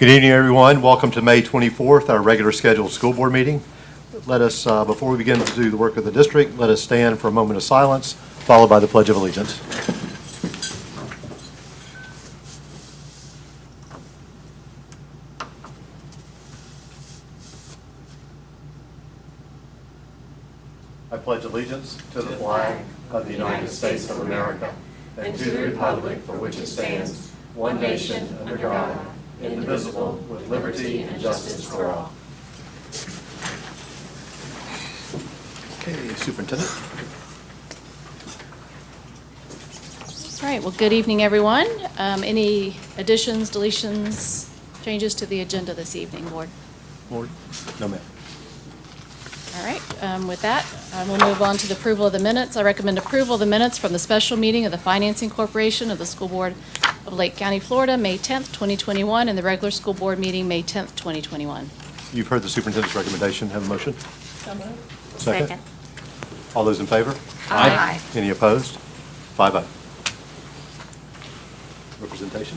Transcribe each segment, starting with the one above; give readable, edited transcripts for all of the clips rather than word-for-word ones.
Good evening, everyone. Welcome to May 24th, our regular scheduled school board meeting. Let us, before we begin to do the work of the district, let us stand for a moment of silence, followed by the Pledge of Allegiance. I pledge allegiance to the flag of the United States of America and to the republic for which it stands, one nation under God, indivisible, with liberty and justice for all. Okay, Superintendent. All right, well, good evening, everyone. Any additions, deletions, changes to the agenda this evening, Board? Board? No, ma'am. All right, with that, we'll move on to the approval of the minutes. I recommend approval of the minutes from the special meeting of the Financing Corporation of the School Board of Lake County, Florida, May 10th, 2021, and the regular school board meeting, May 10th, 2021. You've heard the superintendent's recommendation. Have a motion? So moved. Second. All those in favor? Aye. Any opposed? 5-0. Representation?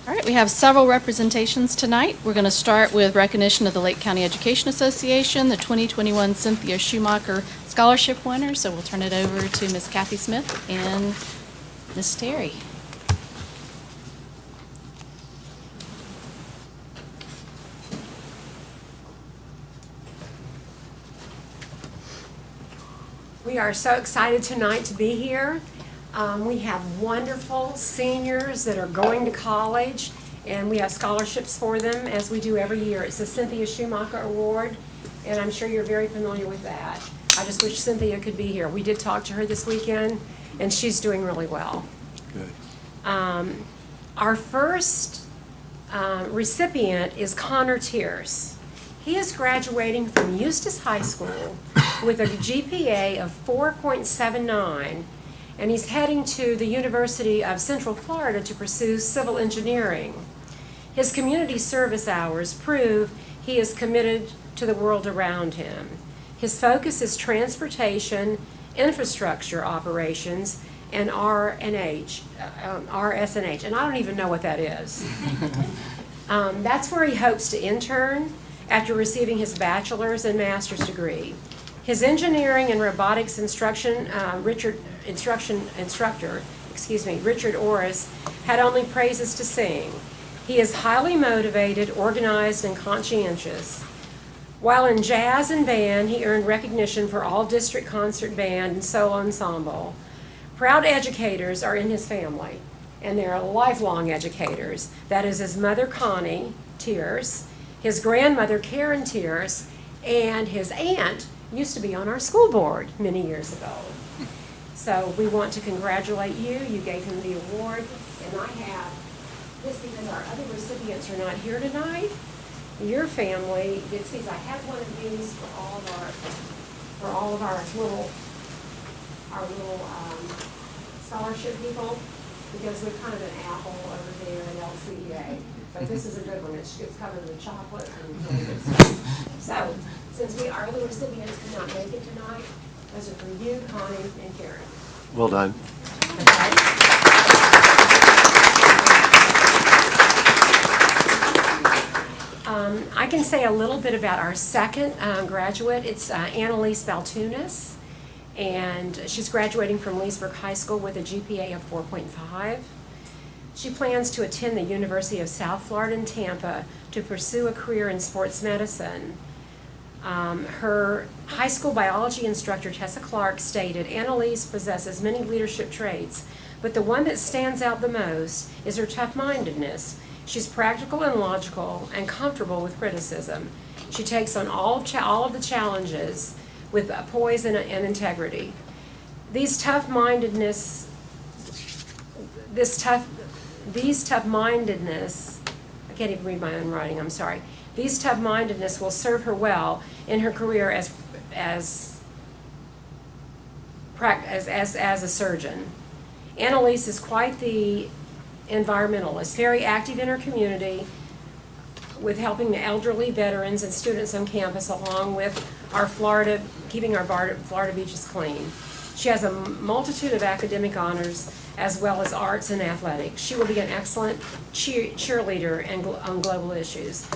All right, we have several representations tonight. We're going to start with recognition of the Lake County Education Association, the 2021 Cynthia Schumacher Scholarship winner. So we'll turn it over to Ms. Kathy Smith and Ms. Terry. We are so excited tonight to be here. We have wonderful seniors that are going to college, and we have scholarships for them, as we do every year. It's the Cynthia Schumacher Award, and I'm sure you're very familiar with that. I just wish Cynthia could be here. We did talk to her this weekend, and she's doing really well. Good. Our first recipient is Connor Tierce. He is graduating from Eustis High School with a GPA of 4.79, and he's heading to the University of Central Florida to pursue civil engineering. His community service hours prove he is committed to the world around him. His focus is transportation, infrastructure operations, and RSNH, and I don't even know what that is. That's where he hopes to intern after receiving his bachelor's and master's degree. His engineering and robotics instructor, Richard Orris, had only praises to sing. He is highly motivated, organized, and conscientious. While in jazz and band, he earned recognition for all district concert band and solo ensemble. Proud educators are in his family, and they're lifelong educators. That is his mother, Connie Tierce, his grandmother, Karen Tierce, and his aunt used to be on our school board many years ago. So we want to congratulate you. You gave him the award, and I have this because our other recipients are not here tonight. Your family, Dixies, I have one of these for all of our little scholarship people, because we're kind of an apple over there at LCEA. But this is a good one. It gets covered with chocolate and really good stuff. So, since our other recipients could not make it tonight, those are for you, Connie, and Karen. Well done. I can say a little bit about our second graduate. It's Annalise Baltunis, and she's graduating from Leesburg High School with a GPA of 4.5. She plans to attend the University of South Florida in Tampa to pursue a career in sports medicine. Her high school biology instructor, Tessa Clark, stated, Annalise possesses many leadership traits, but the one that stands out the most is her tough-mindedness. She's practical and logical and comfortable with criticism. She takes on all of the challenges with poise and integrity. These tough-mindedness, I can't even read my own writing, I'm sorry. These tough-mindedness will serve her well in her career as a surgeon. Annalise is quite the environmentalist, very active in her community with helping the elderly, veterans, and students on campus, along with our keeping our Florida beaches clean. She has a multitude of academic honors as well as arts and athletics. She will be an excellent cheerleader on global issues.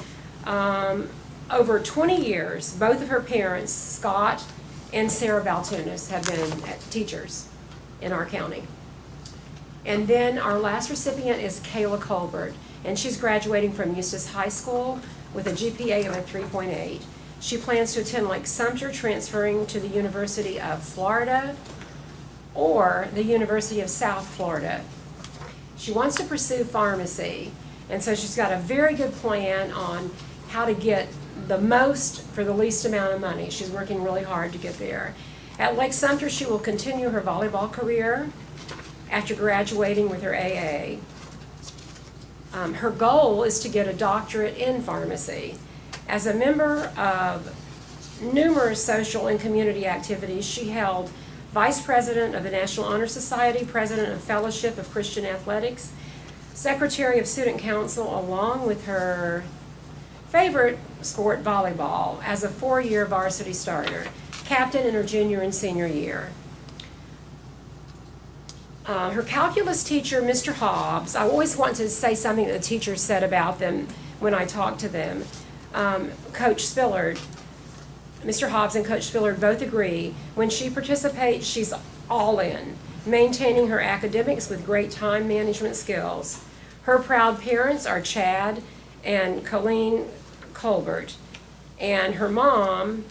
Over 20 years, both of her parents, Scott and Sarah Baltunis, have been teachers in our county. And then our last recipient is Kayla Colbert, and she's graduating from Eustis High School with a GPA of a 3.8. She plans to attend Lake Sumter, transferring to the University of Florida or the University of South Florida. She wants to pursue pharmacy, and so she's got a very good plan on how to get the most for the least amount of money. She's working really hard to get there. At Lake Sumter, she will continue her volleyball career after graduating with her AA. Her goal is to get a doctorate in pharmacy. As a member of numerous social and community activities, she held Vice President of the National Honor Society, President of Fellowship of Christian Athletics, Secretary of Student Council, along with her favorite sport, volleyball, as a 4-year varsity starter, captain in her junior and senior year. Her calculus teacher, Mr. Hobbs, I always want to say something that the teachers said about them when I talk to them. Coach Spillard, Mr. Hobbs and Coach Spillard both agree, when she participates, she's all in, maintaining her academics with great time management skills. Her proud parents are Chad and Colleen Colbert, and her mom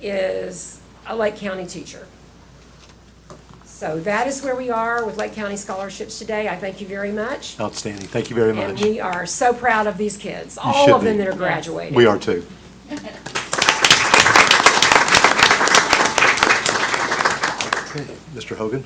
is a Lake County teacher. So that is where we are with Lake County scholarships today. I thank you very much. Outstanding. Thank you very And much. we are so proud of these kids, You all should of them be. that are graduating. We are too. Okay, Mr. Hogan.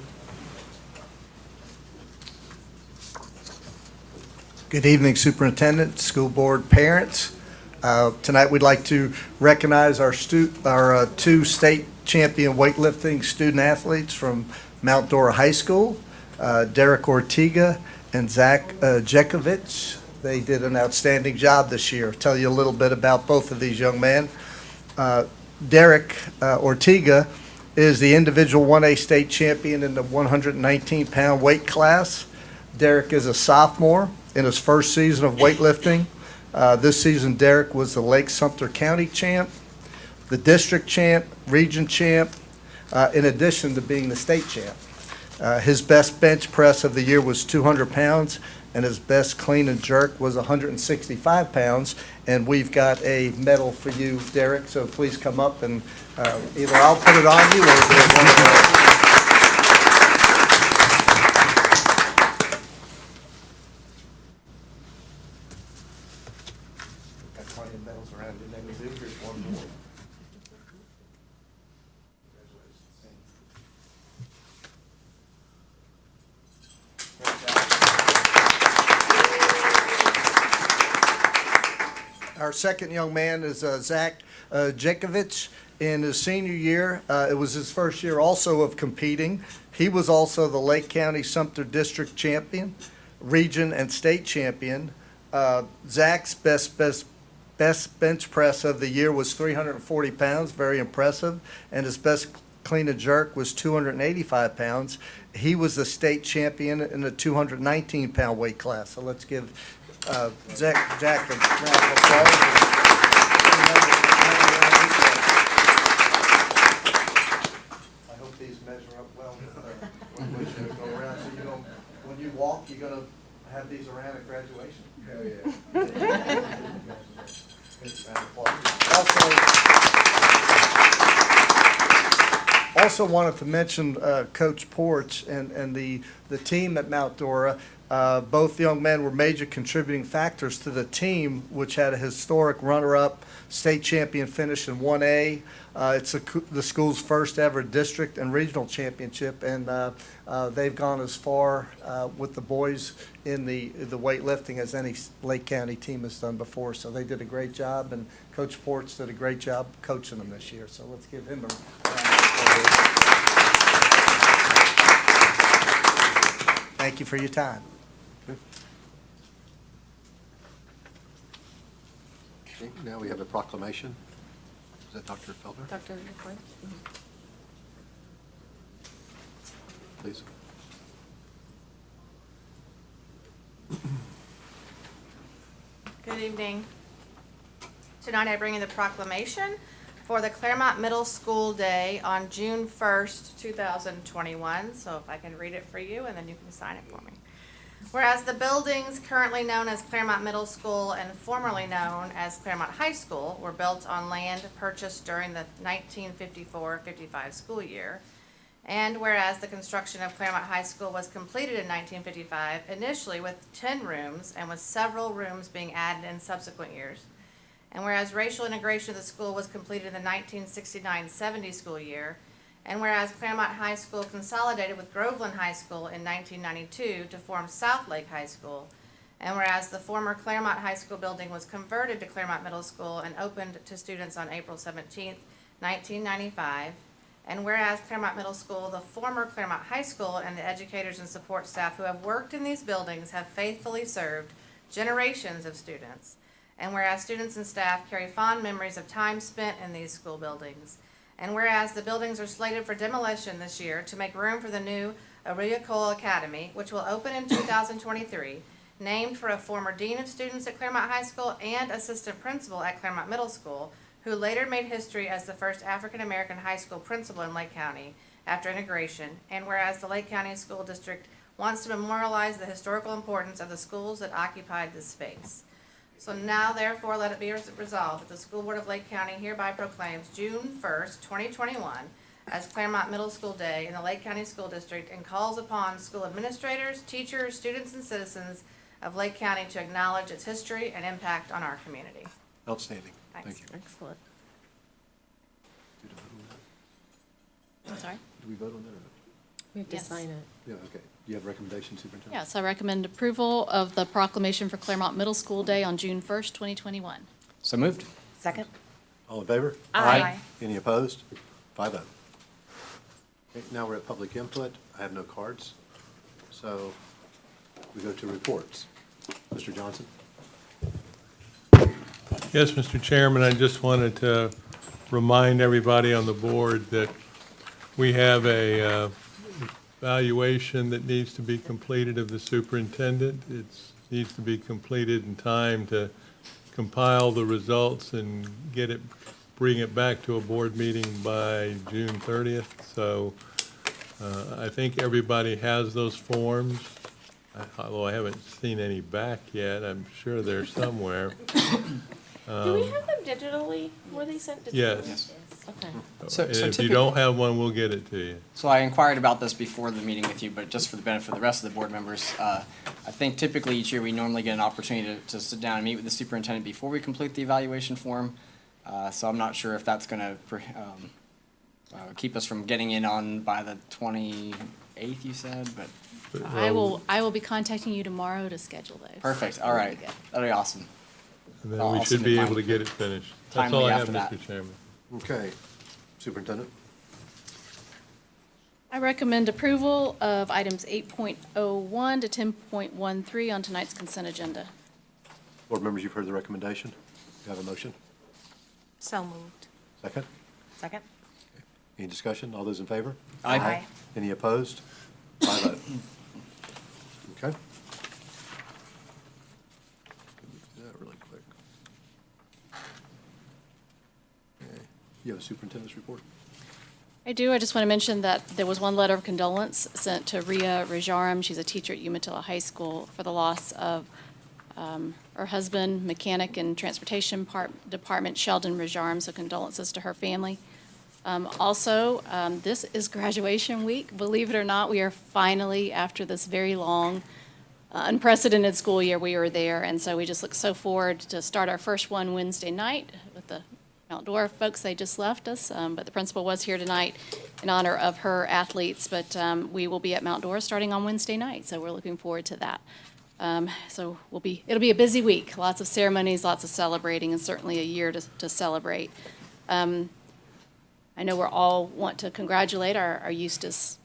Good evening, Superintendent, school board, parents. Tonight, we'd like to recognize our two state champion weightlifting student athletes from Mount Dora High School, Derek Ortega and Zach Jakovich. They did an outstanding job this year. Tell you a little bit about both of these young men. Derek Ortega is the individual 1A state champion in the 119-pound weight class. Derek is a sophomore in his first season of weightlifting. This season, Derek was the Lake Sumter County champ, the district champ, region champ, in addition to being the state champ. His best bench press of the year was 200 pounds, and his best clean and jerk was 165 pounds. And we've got a medal for you, Derek, so please come up and either I'll put it on you or one of the... Got plenty of medals around your neck too. Here's one more. Our second young man is Zach Jakovich. In his senior year, it was his first year also of competing. He was also the Lake County Sumter District Champion, Region and State Champion. Zach's best bench press of the year was 340 pounds, very impressive, and his best clean and jerk was 285 pounds. He was the state champion in the 219-pound weight class. So let's give Jack a round of applause. I hope these measure up well with when we go around. So you know, when you walk, you're going to have these around at graduation. Hell yeah. Also wanted to mention Coach Porch and the team at Mount Dora. Both young men were major contributing factors to the team, which had a historic runner-up state champion finish in 1A. It's the school's first ever district and regional championship, and they've gone as far with the boys in the weightlifting as any Lake County team has done before. So they did a great job, and Coach Porch did a great job coaching them this year. So let's give him a round of applause. Thank you for your time. Okay, now we have a proclamation. Is that Dr. Felder? Dr. McCoy? please. Good evening. Tonight I bring you the proclamation for the Claremont Middle School Day on June 1st, 2021. So if I can read it for you and then you can sign it for me. Whereas the buildings currently known as Claremont Middle School and formerly known as Claremont High School were built on land purchased during the 1954-55 school year. And whereas the construction of Claremont High School was completed in 1955, initially with 10 rooms and with several rooms being added in subsequent years. And whereas racial integration of the school was completed in the 1969-70 school year. And whereas Claremont High School consolidated with Groveland High School in 1992 to form South Lake High School. And whereas the former Claremont High School building was converted to Claremont Middle School and opened to students on April 17, 1995. And whereas Claremont Middle School, the former Claremont High School, and the educators and support staff who have worked in these buildings have faithfully served generations of students. And whereas students and staff carry fond memories of time spent in these school buildings. And whereas the buildings are slated for demolition this year to make room for the new Aurelia Cole Academy, which will open in 2023, named for a former dean of students at Claremont High School and assistant principal at Claremont Middle School, who later made history as the first African-American high school principal in Lake County after integration. And whereas the Lake County School District wants to memorialize the historical importance of the schools that occupied this space. So now, therefore, let it be resolved that the School Board of Lake County hereby proclaims June 1st, 2021 as Claremont Middle School Day in the Lake County School District and calls upon school administrators, teachers, students, and citizens of Lake County to acknowledge its history and impact on our community. Outstanding. Thanks. Thank you. Excellent. I'm sorry? Do we vote on that or not? We have to Yes. sign it. Yeah, okay. Do you have recommendations, Superintendent? Yes, I recommend approval of the proclamation for Claremont Middle School Day on June 1st, 2021. So moved. Second? All in favor? Aye. Any opposed? 5-0. Okay, now we're at public input. I have no cards. So we go to reports. Mr. Johnson? Yes, Mr. Chairman, I just wanted to remind everybody on the board that we have a evaluation that needs to be completed of the superintendent. It needs to be completed in time to compile the results and bring it back to a board meeting by June 30th. So I think everybody has those forms, although I haven't seen any back yet. I'm sure they're somewhere. Do we have them digitally? Were they sent digitally? Yes. Okay. So And if you typically- don't have one, we'll get it to you. So I inquired about this before the meeting with you, but just for the benefit of the rest of the board members, I think typically each year we normally get an opportunity to sit down and meet with the superintendent before we complete the evaluation form. So I'm not sure if that's going to keep us from getting in on by the 28th, you said, but I will be contacting you tomorrow to schedule those. perfect. All right. That'd be awesome. And then I'll we send should it be time- able to get it finished. That's timely all I have, after that. Mr. Chairman. Okay. Superintendent? I recommend approval of items 8.01 to 10.13 on tonight's consent agenda. Board members, you've heard the recommendation. You have a motion? So moved. Second? Second? Any discussion? All those in favor? Aye. Any opposed? 5-0. Okay. Do that really quick. Okay. You have a superintendent's report? I do. I just want to mention that there was one letter of condolence sent to Ria Rajaram. She's a teacher at Umatilla High School for the loss of her husband, mechanic in transportation department, Sheldon Rajaram. So condolences to her family. Also, this is graduation week. Believe it or not, we are finally, after this very long, unprecedented school year, we were there. And so we just look so forward to start our first one Wednesday night with the Mount Dora folks. They just left us, but the principal was here tonight in honor of her athletes. But we will be at Mount Dora starting on Wednesday night, so we're looking forward to that. So it'll be a busy week. Lots of ceremonies, lots of celebrating, and certainly a year to celebrate. I know we're all want to congratulate our Eustis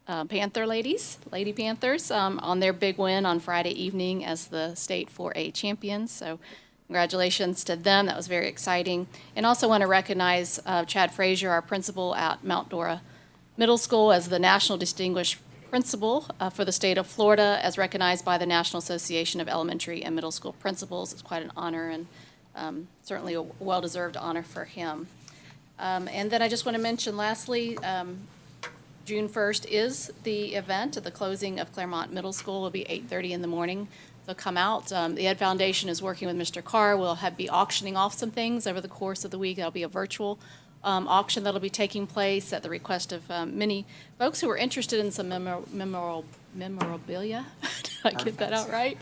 Panther ladies, Lady Panthers, on their big win on Friday evening as the state 4A champions. So congratulations to them. That was very exciting. And also want to recognize Chad Frazier, our principal at Mount Dora Middle School, as the National Distinguished principal for the state of Florida, as recognized by the National Association of Elementary and Middle School Principals. It's quite an honor, and certainly a well-deserved honor for him. And then I just want to mention lastly, June 1st is the event at the closing of Claremont Middle School. It'll be 8:30 in the morning. So come out. The Ed Foundation is working with Mr. Carr. We'll be auctioning off some things over the course of the week. There'll be a virtual auction that'll be taking place at the request of many folks who are interested in some memorabilia. Did I get that out right?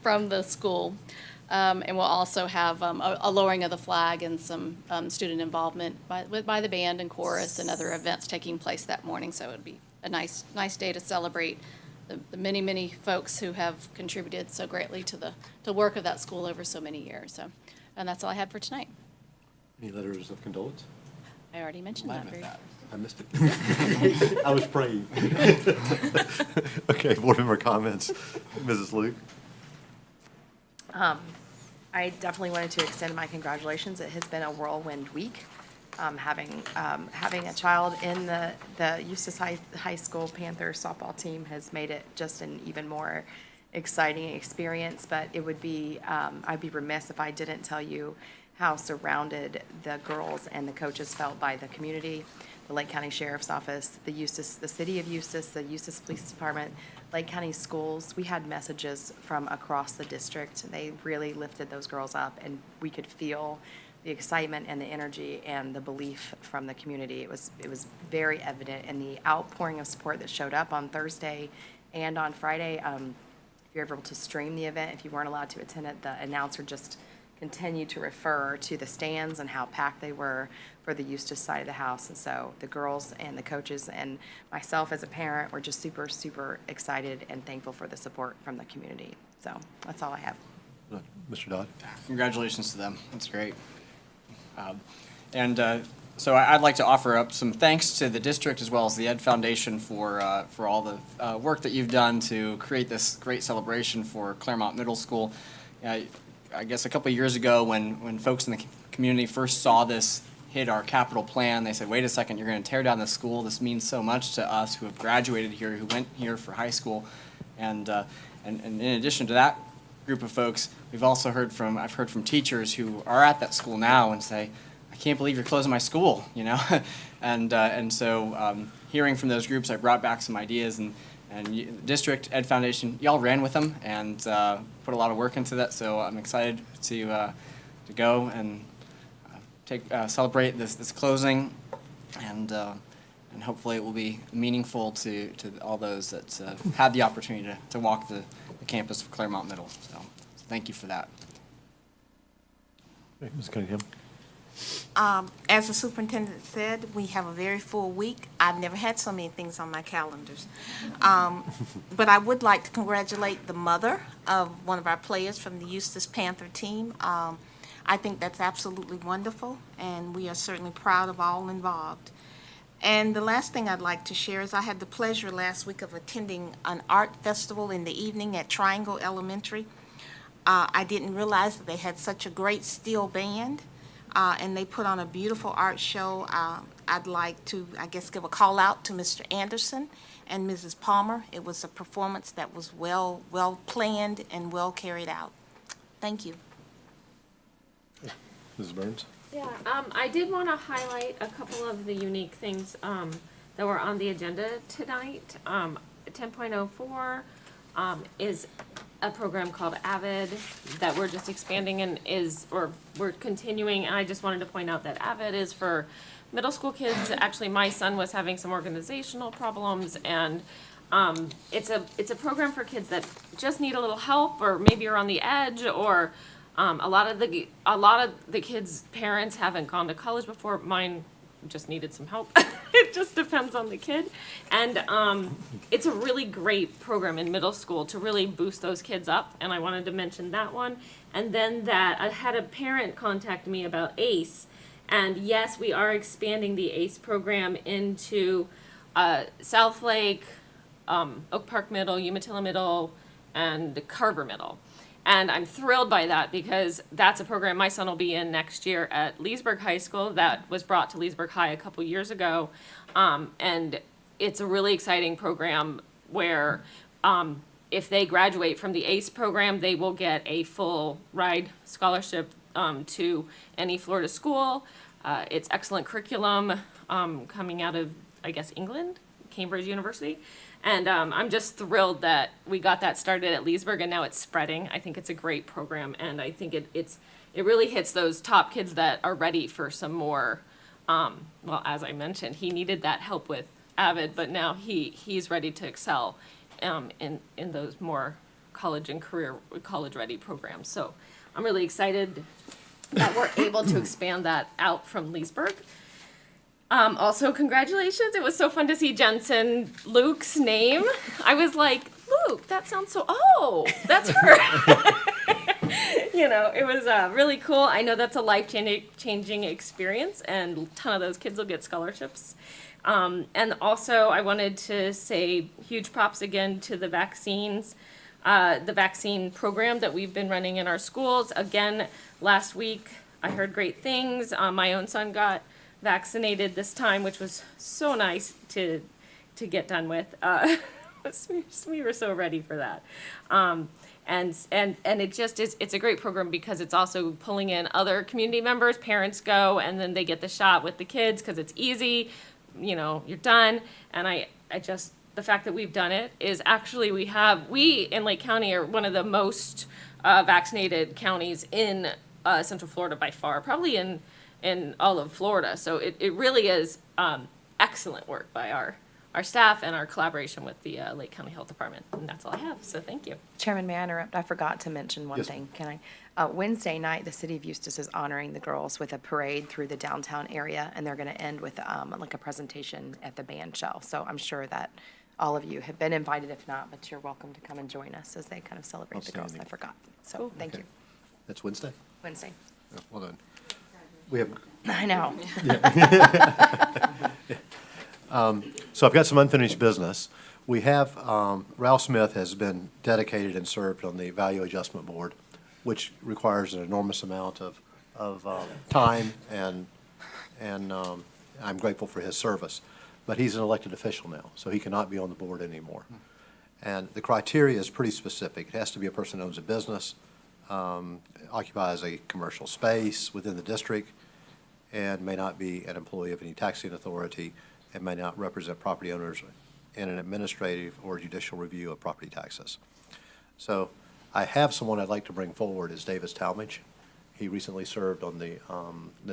From the school. And we'll also have a lowering of the flag and some student involvement by the band and chorus and other events taking place that morning. So it'd be a nice day to celebrate the many, many folks who have contributed so greatly to the work of that school over so many years. So, and that's all I had for tonight. Any letters of condolence? I already mentioned that. I missed it. I was praying. Okay, board member comments. Mrs. Luke? I definitely wanted to extend my congratulations. It has been a whirlwind week. Having a child in the Eustis High School Panther softball team has made it just an even more exciting experience. But it would be, I'd be remiss if I didn't tell you how surrounded the girls and the coaches felt by the community, the Lake County Sheriff's Office, the City of Eustis, the Eustis Police Department, Lake County Schools. We had messages from across the district. They really lifted those girls up, and we could feel the excitement and the energy and the belief from the community. It was very evident in the outpouring of support that showed up on Thursday and on Friday. If you're able to stream the event, if you weren't allowed to attend it, the announcer just continued to refer to the stands and how packed they were for the Eustis side of the house. And so the girls and the coaches and myself as a parent were just super, super excited and thankful for the support from the community. So that's all I have. Mr. Dodd? Congratulations to them. That's great. So I'd like to offer up some thanks to the district as well as the Ed Foundation for all the work that you've done to create this great celebration for Claremont Middle School. I guess a couple of years ago when folks in the community first saw this hit our capital plan, they said, wait a second, you're going to tear down the school. This means so much to us who have graduated here, who went here for high school. And in addition to that group of folks, I've heard from teachers who are at that school now and say, I can't believe you're closing my school, you know? and so hearing from those groups, I brought back some ideas, and the district, Ed Foundation, y'all ran with them and put a lot of work into that. So I'm excited to go and celebrate this closing, and hopefully it will be meaningful to all those that had the opportunity to walk the campus of Claremont Middle. So thank you for that. Ms. Cunningham? As the superintendent said, we have a very full week. I've never had so many things on my calendars. But I would like to congratulate the mother of one of our players from the Eustis Panther team. I think that's absolutely wonderful, and we are certainly proud of all involved. And the last thing I'd like to share is I had the pleasure last week of attending an art festival in the evening at Triangle Elementary. I didn't realize that they had such a great steel band. And they put on a beautiful art show. I'd like to, give a call out to Mr. Anderson and Mrs. Palmer. It was a performance that was well planned and well carried out. Thank you. Mrs. Burns? Yeah, I did want to highlight a couple of the unique things that were on the agenda tonight. 10.04 is a program called Avid that we're just expanding and we're continuing. And I just wanted to point out that Avid is for middle school kids. Actually, my son was having some organizational problems, and it's a program for kids that just need a little help, or maybe are on the edge, or a lot of the kids' parents haven't gone to college before. Mine just needed some help. It just depends on the kid. And it's a really great program in middle school to really boost those kids up, and I wanted to mention that one. And then that I had a parent contact me about ACE, and yes, we are expanding the ACE program into South Lake, Oak Park Middle, Umatilla Middle, and Carver Middle. And I'm thrilled by that, because that's a program my son will be in next year at Leesburg High School that was brought to Leesburg High a couple years ago. And it's a really exciting program where if they graduate from the ACE program, they will get a full ride scholarship to any Florida school. It's excellent curriculum coming out of, I guess, England, Cambridge University. And I'm just thrilled that we got that started at Leesburg, and now it's spreading. I think it's a great program, and I think it really hits those top kids that are ready for some more, well, as I mentioned, he needed that help with Avid, but now he's ready to excel in those more college and college-ready programs. So I'm really excited that we're able to expand that out from Leesburg. Also, congratulations. It was so fun to see Jensen Luke's name. I was like, Luke, that sounds so, oh, that's her. You know, it was really cool. I know that's a life-changing experience, and a ton of those kids will get scholarships. And also, I wanted to say huge props again to the vaccine program that we've been running in our schools. Again, last week, I heard great things. My own son got vaccinated this time, which was so nice to get done with. We were so ready for that. And it just is, it's a great program because it's also pulling in other community members. Parents go and then they get the shot with the kids because it's easy, you know, you're done. And I just, the fact that we've done it is actually we in Lake County are one of the most vaccinated counties in Central Florida by far, probably in all of Florida. So it really is excellent work by our staff and our collaboration with the Lake County Health Department. And that's all I have, so thank you. Chairman, may I interrupt? I forgot to mention one Yes. thing. Can I? Wednesday night, the city of Eustis is honoring the girls with a parade through the downtown area, and they're going to end with like a presentation at the band shell. So I'm sure that all of you have been invited, if not, but you're welcome to come and join us as they kind of celebrate the girls. I Outstanding. forgot. So thank Okay. you. That's Wednesday? Wednesday. Oh, well done. We have, I know. so I've got some unfinished business. We have, Ralph Smith has been dedicated and served on the Value Adjustment Board, which requires an enormous amount of time, and I'm grateful for his service. But he's an elected official now, so he cannot be on the board anymore. And the criteria is pretty specific. It has to be a person who owns a business, occupies a commercial space within the district, and may not be an employee of any taxing authority, and may not represent property owners in an administrative or judicial review of property taxes. So I have someone I'd like to bring forward is Davis Talmage. He recently served on the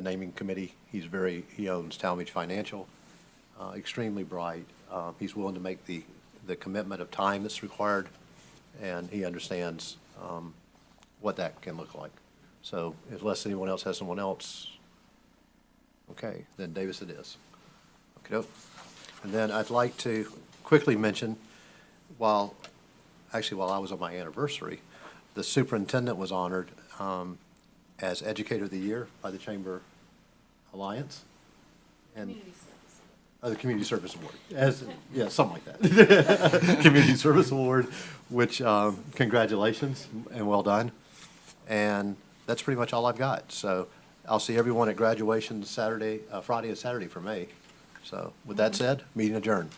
naming committee. He owns Talmage Financial, extremely bright. He's willing to make the commitment of time that's required, and he understands what that can look like. So unless anyone else has someone else, okay, then Davis it is. Okay. And then I'd like to quickly mention, while I was on my anniversary, the superintendent was honored as Educator of the Year by the Chamber Alliance. And the Community Service Award. Yeah, something like that. Community Service Award, which, congratulations and well done. And that's pretty much all I've got. So I'll see everyone at graduation Friday and Saturday for May. So with that said, meeting adjourned.